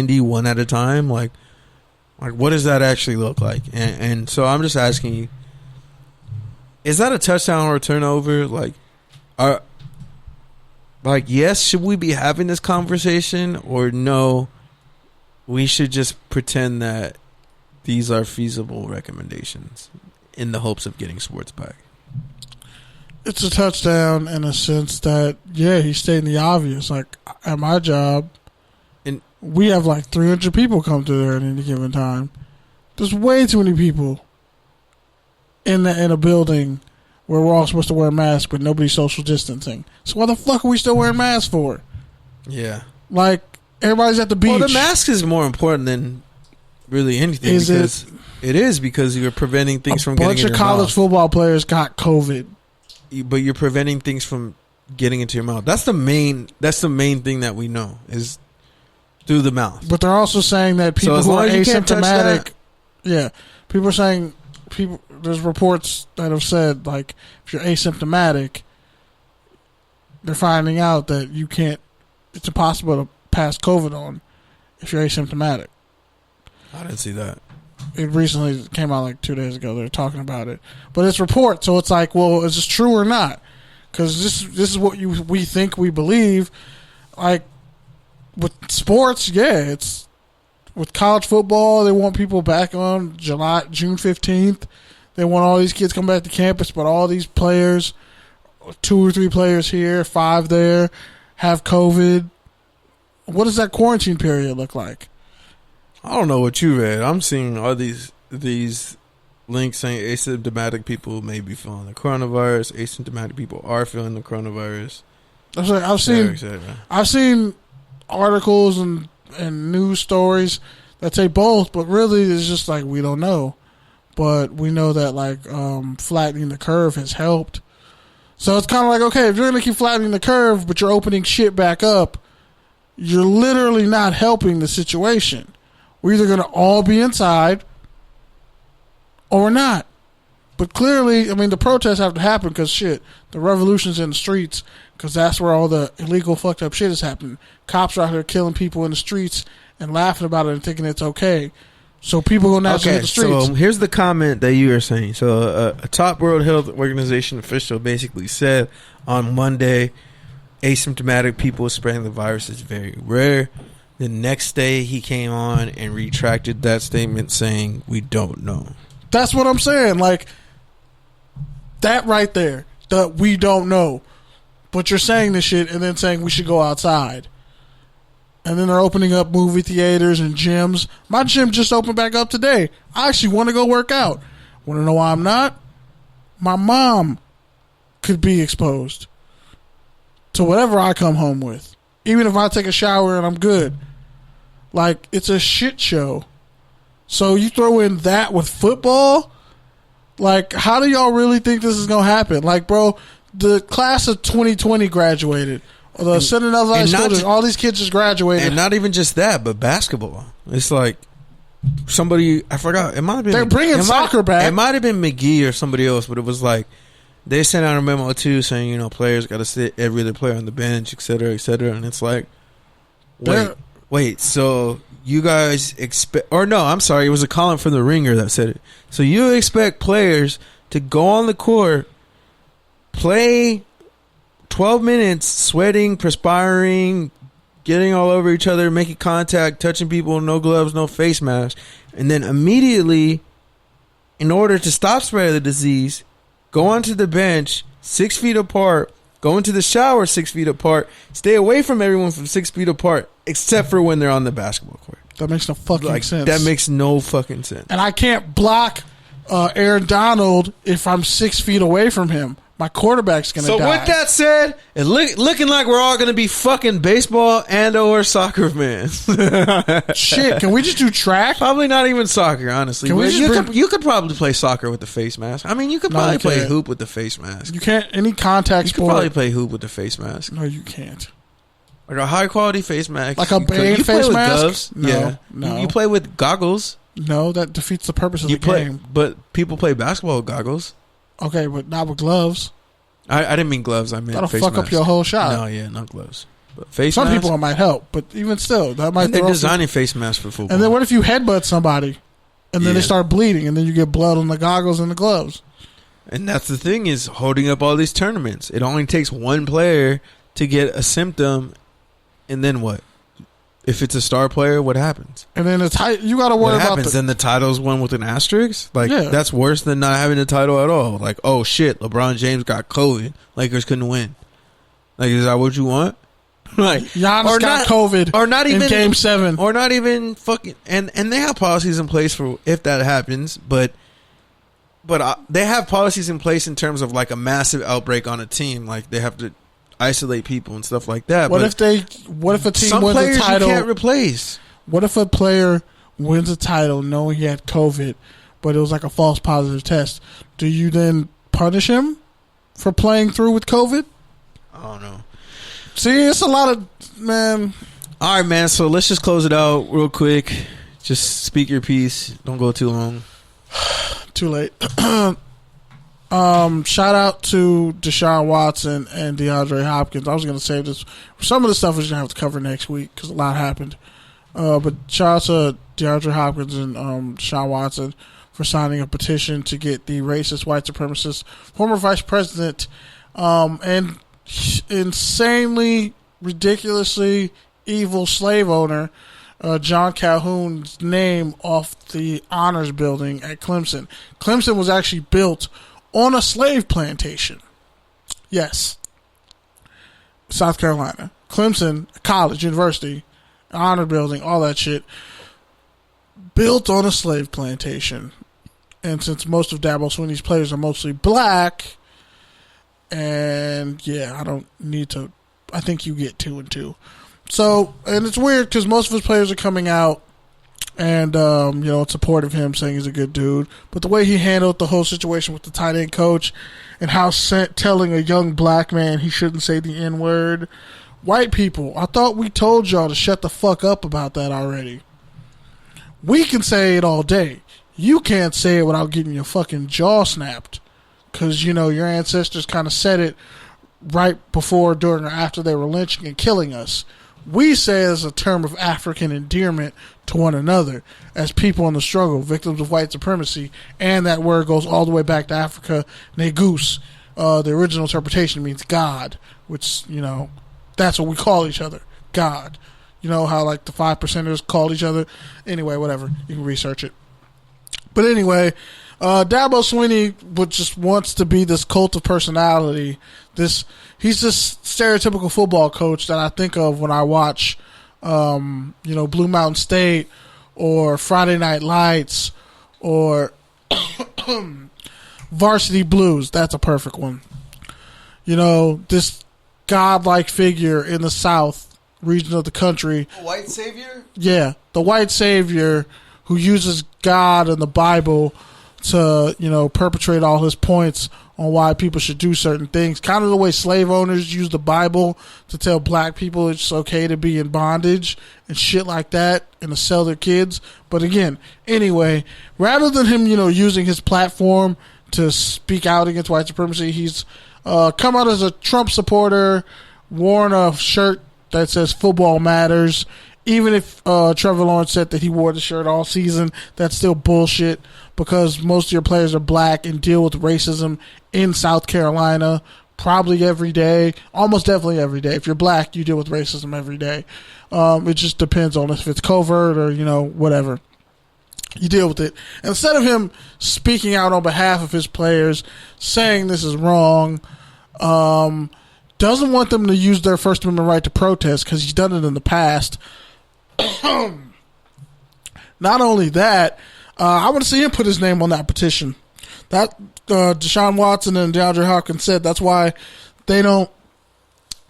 90 one at a time? Like what does that actually look like? And so I'm just asking you, is that a touchdown or a turnover? Yes, should we be having this conversation, or no, we should just pretend that these are feasible recommendations in the hopes of getting sports back? It's a touchdown in a sense that, yeah, he's stating the obvious. Like, at my job, and we have like 300 people come through there at any given time. There's way too many people in a building where we're all supposed to wear masks, but nobody's social distancing. So why the fuck are we still wearing masks for? Yeah. Like, everybody's at the beach. Well, the mask is more important than really anything. It is because you're preventing things from getting in your mouth. A bunch of college football players got COVID. But you're preventing things from getting into your mouth. That's the main thing that we know is through the mouth. But they're also saying that people who are asymptomatic, people are saying there's reports that have said, like, if you're asymptomatic, they're finding out that you can't. It's impossible to pass COVID on if you're asymptomatic. I didn't see that. It recently came out like 2 days ago. They're talking about it, but it's reports, so it's like, well, is this true or not? Because this is what we think we believe. Like with sports, it's with college football. They want people back on June 15th. They want all these kids come back to campus, but all these players, 2 or 3 players here, 5 there, have COVID. What does that quarantine period look like? I don't know what you read. I'm seeing all these links saying asymptomatic people may be feeling the coronavirus. Asymptomatic people are feeling the coronavirus. I've seen articles and news stories that say both, but really it's just like we don't know. But we know that like flattening the curve has helped. So it's kind of like, okay, if you're going to keep flattening the curve, but you're opening shit back up, you're literally not helping the situation. We're either going to all be inside or we're not. But clearly, I mean, the protests have to happen because, shit, the revolution's in the streets because that's where all the illegal fucked up shit is happening. Cops are out here killing people in the streets and laughing about it and thinking it's okay. So people go naturally to the streets. So here's the comment that you are saying. So a top World Health Organization official basically said on Monday, asymptomatic people spreading the virus is very rare. The next day, he came on and retracted that statement, saying, "We don't know." That's what I'm saying. Like, that right there, that we don't know. But you're saying this shit and then saying we should go outside. And then they're opening up movie theaters and gyms. My gym just opened back up today. I actually want to go work out. Want to know why I'm not? My mom could be exposed to whatever I come home with. Even if I take a shower and I'm good. Like, it's a shit show. So you throw in that with football? Like, how do y'all really think this is going to happen? Like, bro, the class of 2020 graduated. The Centennial High School, all these kids just graduated. And not even just that, but basketball. It's like somebody, I forgot. It might have been. They're bringing soccer back. It might have been McGee or somebody else, but it was like they sent out a memo too saying, you know, players got to sit every other player on the bench, et cetera, et cetera. And it's like, wait, so you guys expect, or no, I'm sorry, it was a Colin from the Ringer that said it. So you expect players to go on the court, play 12 minutes, sweating, perspiring, getting all over each other, making contact, touching people, no gloves, no face mask, and then immediately, in order to stop spreading the disease, go onto the bench 6 feet apart, go into the shower 6 feet apart, stay away from everyone from 6 feet apart, except for when they're on the basketball court. That makes no fucking sense. That makes no fucking sense. And I can't block Aaron Donald if I'm 6 feet away from him. My quarterback's going to die. So with that said, it's looking like we're all going to be fucking baseball and or soccer fans. Shit, can we just do track? Probably not even soccer, honestly. You could probably play soccer with the face mask. I mean, you could probably play hoop with the face mask. You can't. Any contact sport. You could probably play hoop with the face mask. No, you can't. Like a high quality face mask. Like a Bane face mask? Gloves. No, yeah. no. You play with goggles. No, that defeats the purpose of the game. But people play basketball with goggles. Okay, but not with gloves. I didn't mean gloves. I meant that'll face fuck mask. up your whole shot. No, yeah, not gloves. But face Some mask? people it might help, but even still, that might. They're designing face masks for football. And then what if you headbutt somebody, and then they start bleeding, and then you get blood on the goggles and the gloves? And that's the thing is holding up all these tournaments. It only takes one player to get a symptom, and then what? If it's a star player, what happens? And then you got to worry about then the title's won with an asterisk? That's worse than not having a title at all. Like, oh shit, LeBron James got COVID. Lakers couldn't win. Like, is that what you want? Like, Giannis got COVID or not even in Game 7. Or not even fucking... And they have policies in place for if that happens, but they have policies in place in terms of like a massive outbreak on a team. Like, they have to isolate people and stuff like that. What if a team wins a title? You can't replace. What if a player wins a title knowing he had COVID, but it was like a false positive test? Do you then punish him for playing through with COVID? I don't know. See, it's a lot of, man. All right, man. So let's just close it out real quick. Just speak your piece. Don't go too long. Too late. Shout out to Deshaun Watson and DeAndre Hopkins. I was going to save this. Some of the stuff we're going to have to cover next week because a lot happened. But shout out to DeAndre Hopkins and Deshaun Watson for signing a petition to get the racist, white supremacist, former vice president, and insanely, ridiculously evil slave owner, John Calhoun's name off the honors building at Clemson. Clemson was actually built on a slave plantation. Yes. South Carolina. Clemson, college, university, honor building, all that shit, built on a slave plantation. And since most of Dabo Swinney's players are mostly black, and yeah, I think you get 2 and 2. So, and it's weird because most of his players are coming out and, in support of him, saying he's a good dude. But the way he handled the whole situation with the tight end coach and how telling a young black man he shouldn't say the N-word. White people, I thought we told y'all to shut the fuck up about that already. We can say it all day. You can't say it without getting your fucking jaw snapped. Because, your ancestors kind of said it right before, during, or after they were lynching and killing us. We say it as a term of African endearment to one another as people in the struggle, victims of white supremacy, and that word goes all the way back to Africa. Negus, the original interpretation means God, which, that's what we call each other, God. You know how like the 5%ers called each other? Anyway, whatever. You can research it. But anyway, Dabo Swinney just wants to be this cult of personality. He's this stereotypical football coach that I think of when I watch, Blue Mountain State or Friday Night Lights or Varsity Blues. That's a perfect one. This godlike figure in the South region of the country. A white savior? Yeah, the white savior who uses God and the Bible to, perpetrate all his points on why people should do certain things. Kind of the way slave owners use the Bible to tell black people it's okay to be in bondage and shit like that and to sell their kids. But again, anyway, rather than him, using his platform to speak out against white supremacy, he's come out as a Trump supporter, worn a shirt that says football matters. Even if Trevor Lawrence said that he wore the shirt all season, that's still bullshit because most of your players are black and deal with racism in South Carolina probably every day, almost definitely every day. If you're black, you deal with racism every day. It just depends on if it's covert or, whatever. You deal with it. And instead of him speaking out on behalf of his players, saying this is wrong, doesn't want them to use their First Amendment right to protest because he's done it in the past. Not only that, I want to see him put his name on that petition. That Deshaun Watson and DeAndre Hopkins said that's why they don't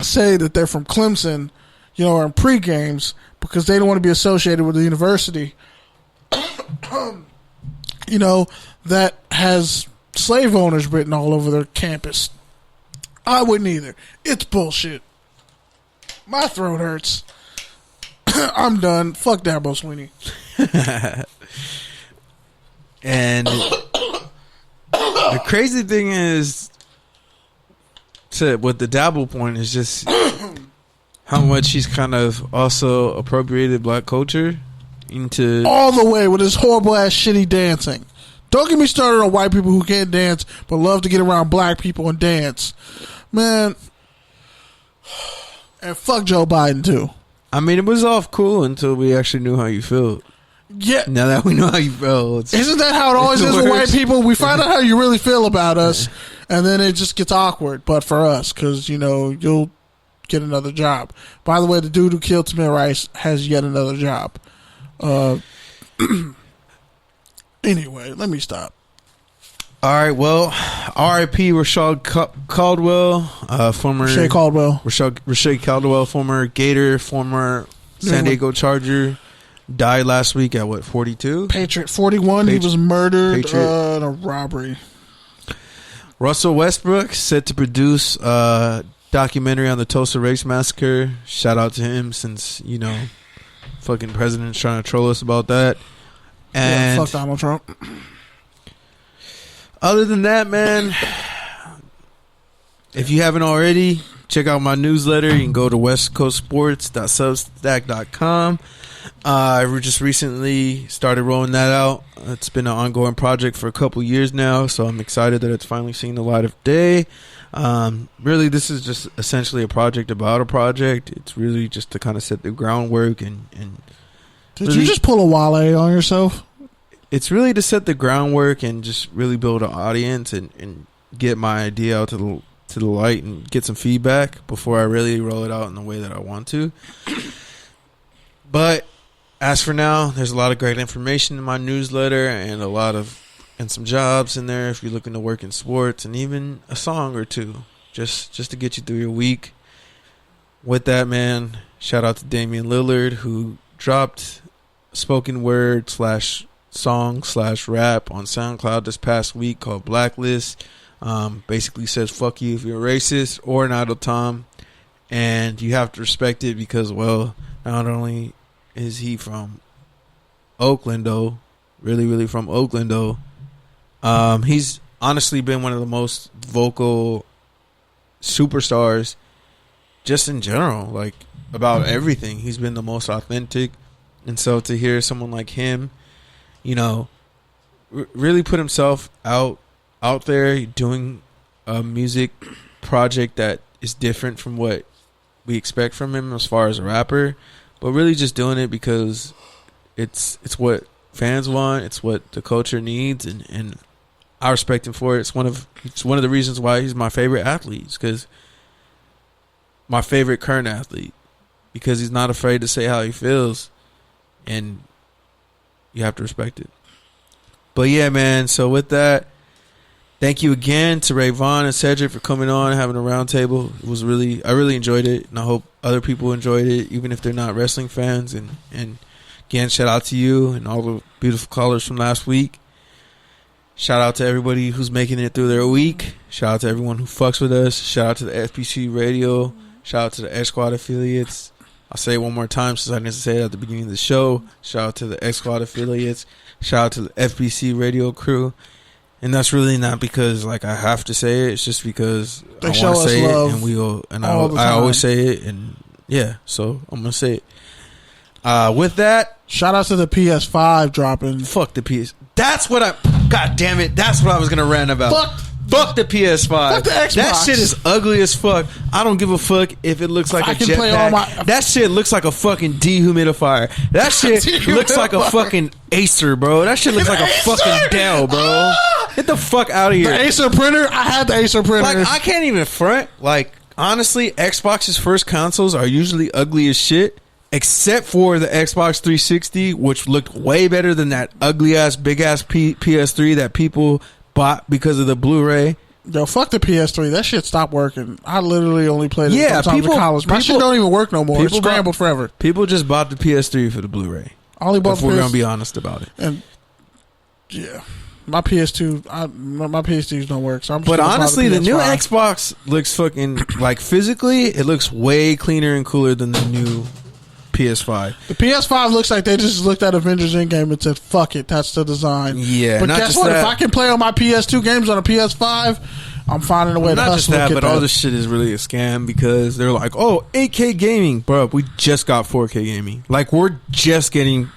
say that they're from Clemson, or in pre-games, because they don't want to be associated with the university, that has slave owners written all over their campus. I wouldn't either. It's bullshit. My throat hurts. I'm done. Fuck Dabo Swinney. And the crazy thing is, with the Dabo point, is just how much he's kind of also appropriated black culture into all the way with his horrible ass shitty dancing. Don't get me started on white people who can't dance but love to get around black people and dance. Man. And fuck Joe Biden too. I mean, it was all cool until we actually knew how you felt. Yeah. Now that we know how you felt. Isn't that how it always is with white people? We find out how you really feel about us, and then it just gets awkward. But for us, because, you know, you'll get another job. By the way, the dude who killed Tamir Rice has yet another job. Anyway, let me stop. All right, well, R.I.P. Rashad Caldwell, former Rashad Caldwell, former Gator, former San Diego Charger, died last week at what, 42? Patriot, 41. He was murdered in a robbery. Russell Westbrook set to produce a documentary on the Tulsa Race Massacre. Shout out to him, since, you know, fucking president's trying to troll us about that. And fuck Donald Trump. Other than that, man, if you haven't already, check out my newsletter. You can go to westcoastsports.substack.com. We just recently started rolling that out. It's been an ongoing project for a couple years now, so I'm excited that it's finally seeing the light of day. Really, this is just essentially a project about a project. It's really just to kind of set the groundwork and Did you just pull a Wale on yourself? It's really to set the groundwork and just really build an audience and get my idea out to the light and get some feedback before I really roll it out in the way that I want to. But as for now, there's a lot of great information in my newsletter and some jobs in there if you're looking to work in sports, and even a song or two just to get you through your week. With that, man, shout out to Damian Lillard, who dropped spoken word / song / rap on SoundCloud this past week called Blacklist. Basically says fuck you if you're a racist or an idle Tom, and you have to respect it because, well, not only is he from Oakland though, really from Oakland though, he's honestly been one of the most vocal superstars just in general, like about everything. He's been the most authentic, and so to hear someone like him, you know, really put himself out there doing a music project that is different from what we expect from him as far as a rapper, but really just doing it because it's what fans want, it's what the culture needs, and I respect him for it. It's one of the reasons why he's my favorite athlete, because my favorite current athlete, because he's not afraid to say how he feels, and you have to respect it. But yeah, man, so with that, thank you again to Rayvon and Cedric for coming on and having a roundtable. I really enjoyed it, and I hope other people enjoyed it, even if they're not wrestling fans. And again, shout out to you and all the beautiful callers from last week. Shout out to everybody who's making it through their week. Shout out to everyone who fucks with us. Shout out to the FPC Radio. Shout out to the X Squad affiliates. I'll say it one more time since I didn't say it at the beginning of the show. Shout out to the X Squad affiliates. Shout out to the FBC radio crew. And that's really not because like I have to say it. It's just because I want to say it, and I always say it, and yeah. So I'm gonna say it. With that, shout out to the PS5 dropping. Fuck the PS. God damn it. That's what I was gonna rant about. Fuck the PS5. Fuck the Xbox. That shit is ugly as fuck. I don't give a fuck if it looks like a jetpack. That shit looks like a fucking dehumidifier. That shit looks like a fucking Acer, bro. That shit looks like a fucking Dell, bro. Get the fuck out of here. The Acer printer? I had the Acer printer. Like, I can't even front. Like, honestly, Xbox's first consoles are usually ugly as shit, except for the Xbox 360, which looked way better than that ugly-ass, big-ass PS3 that people bought because of the Blu-ray. Yo, fuck the PS3. That shit stopped working. I literally only played it sometimes in college. My shit don't even work no more. It's scrambled forever. People just bought the PS3 for the Blu-ray. I only bought if we're going to be honest about it. And yeah, my PS2, my PS2s don't work. So I'm just but honestly, the new PS5. Xbox looks fucking, like, physically, it looks way cleaner and cooler than the new PS5. The PS5 looks like they just looked at Avengers Endgame and said, fuck it, that's the design. Yeah. But guess what? If I can play on my PS2 games on a PS5, I'm finding a way to Not just hustle. that, Get but that. all this shit is really a scam because they're like, oh, 8K gaming. Bro, we just got 4K gaming. Like, we're just getting